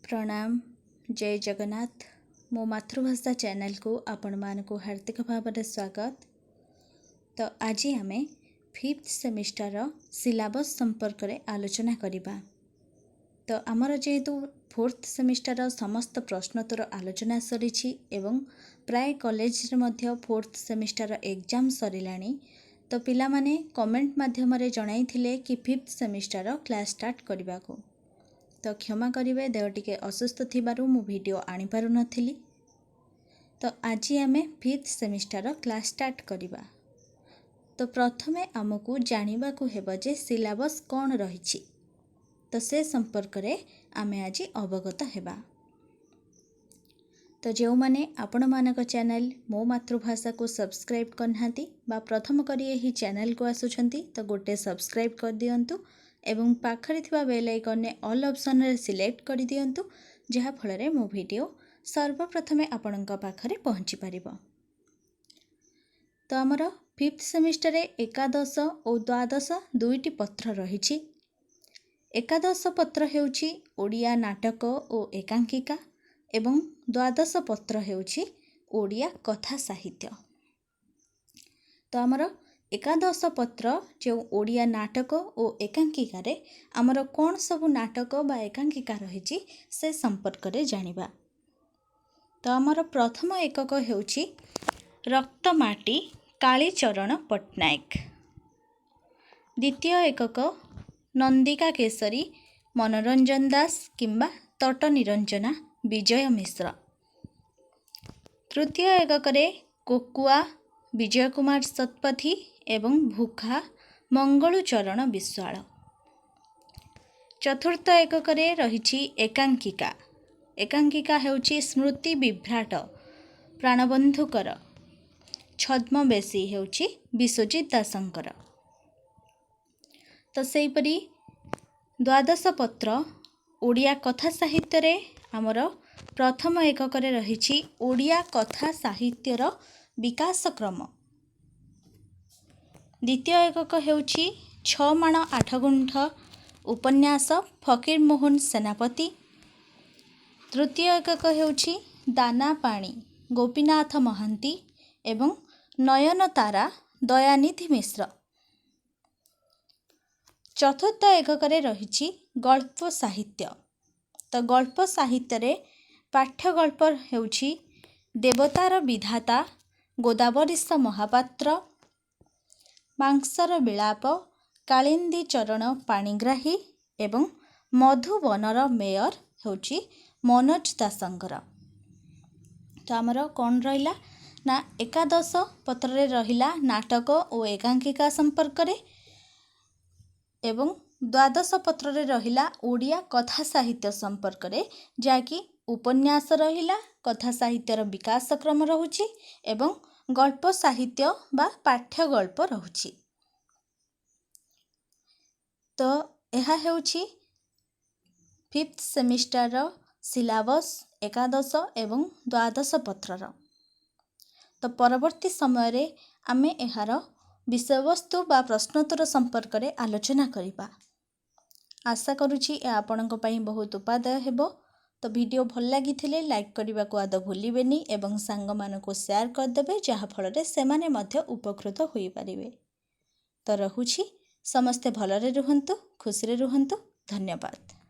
प्रणाम जय जगन्नाथ मो मातृभाषा चैनल को आपण मानक हार्दिक भाव स्वागत। तो आज आम 5th सेमिस्टर सिलेबस संपर्क में आलोचना करिबा। तो आमर जेहेतु 4th सेमिस्टर समस्त प्रश्नोत्तर आलोचना सरी एवं प्राय कॉलेज रे मध्य 4th सेमिस्टर एग्जाम सरिलानी। तो पिला माने कमेंट माध्यम जणाई थिले कि 5th सेमिस्टर क्लास स्टार्ट करबा को। तो क्षमा करेंगे देह टिके असुस्थ थिबारु मु वीडियो आनी पारु नथिली। तो आज आम 5th सेमिस्टर क्लास स्टार्ट करिबा। तो प्रथमे आमको जानिबा को हेबो जे सिलेबस कौन रही। तो से संपर्क रे आमे आज अवगत हेबा। तो जो माने आपण मानक चैनल मो मातृभाषा को सब्सक्राइब करनाती बा प्रथम करी एही चैनल को आसुछंती तो गोटे सब्सक्राइब कर दियंतु एवं पाखरे थिबा बेल आइकन ने ऑल ऑप्शन रे सिलेक्ट कर दियंतु जहा फल मो वीडियो सर्वप्रथमे आपणक पाखरे पहुँची पारिबो। तो आमर 5th सेमिस्टर एकादश और द्वादश दुईटी पत्र रही। एकादश पत्र हेउची ओडिया नाटक और एकांकिका एवं द्वादश पत्र हेउची ओडिया कथा साहित्य। तो आमर एकादश पत्र जो ओडिया नाटक और एकांकिका रे आमर कौन सबु नाटक बा एकांकिका रही से संपर्क रे जानिबा। तो आमर प्रथम एकक हेउची रक्तमाटी कालीचरण पट्टनायक। द्वितीय एकक नंदिका केसरी मनोरंजन दास किंबा तट निरंजना विजय मिश्र। तृतीय एकक रे कोकुआ विजय कुमार शतपथी एवं भूखा मंगलूचरण विश्वाल। चतुर्थ एकक रे रही एकांकिका। एकांकिका हेउची स्मृति विभ्राट प्राणबंधुकर। छद्मवेशी हेउची विश्वजित दासंकर। तो सेहीपरि द्वादश पत्र ओडिया कथा साहित्य रे आमर प्रथम एकक रे रही ओडिया कथा साहित्यर विकास क्रम। द्वितीय एकक हेउची 6 माण 8 गुंठ उपन्यास फकीर मोहन सेनापति। तृतीय एकक हेउची दाना पाणी गोपीनाथ महांती एवं नयन तारा दयानिधि मिश्र। चतुर्थ एकक रे रही गल्प साहित्य। तो गल्प साहित्य रे पाठ्य गल्प हेउची देवतार विधाता गोदावरीश महापात्र। मांसर विलाप कालिंदी चरण पाणिग्राही एवं मधुबनर मेयर हेउची मनोज दासंकर। तो आमर कौन रहिला ना एकादश पत्र रे रहिला नाटक और एकांकिका संपर्क रे एवं द्वादश पत्र रे रहिला ओडिया कथा साहित्य संपर्क रे जाकि उपन्यास रहिला कथा साहित्यर विकास क्रम रहुची एवं गल्प साहित्य बा पाठ्य गल्प रहुची। तो यह हेउची 5th सेमिस्टर सिलेबस एकादश एवं द्वादश पत्रर। तो परवर्ती समय रे आमे एहार विषयवस्तु बा प्रश्नोत्तर संपर्क रे आलोचना करिबा। आशा करुछि ए आपणक पई बहुत उपादेय हेबो। तो वीडियो भल लगी लाइक करने को आद भूलें एवं सांग मानक शेयर करदे जहाँ फल से माने मध्य उपकृत हो पारिबे। तो रहुछि समस्ते भलरे रुहंतु खुशी रुहंतु। धन्यवाद।